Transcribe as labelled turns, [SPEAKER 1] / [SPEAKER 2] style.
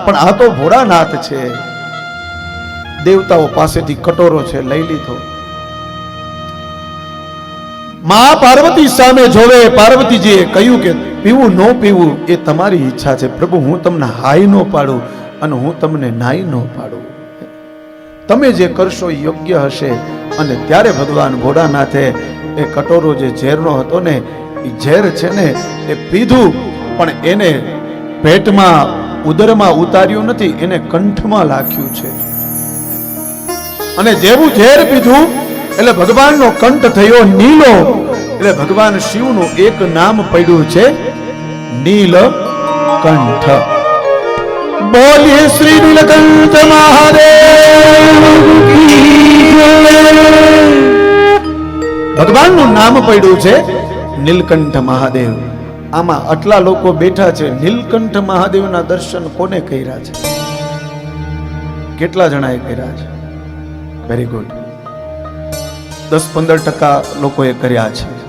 [SPEAKER 1] પણ આ તો ભોળાનાથ છે. દેવતાઓ પાસેથી કટોરો છે લઈ લીધો. મા પાર્વતી સામે જોવે. પાર્વતીજીએ કહ્યું કે પીવું ન પીવું એ તમારી ઈચ્છા છે પ્રભુ. હું તમને હાઈ ન પાડું અને હું તમને નાઈ ન પાડું. તમે જે કરશો એ યોગ્ય હશે. અને ત્યારે ભગવાન ભોળાનાથે એ કટોરો જે ઝેરનો હતો ને એ ઝેર છે ને એ પીધું, પણ એને પેટમાં ઉદરમાં ઉતાર્યું નથી, એને કંઠમાં લાખ્યું છે. અને જેવું ઝેર પીધું એટલે ભગવાનનો કંઠ થયો નીલો. એટલે ભગવાન શિવનું એક નામ પડ્યું છે નીલકંઠ. બોલીએ શ્રી નીલકંઠ મહાદેવ કી જય. ભગવાનનું નામ પડ્યું છે નીલકંઠ મહાદેવ. આમાં આટલા લોકો બેઠા છે, નીલકંઠ મહાદેવના દર્શન કોને કર્યા છે? કેટલા જણાએ કર્યા છે? Very good. 10-15% લોકોએ કર્યા છે.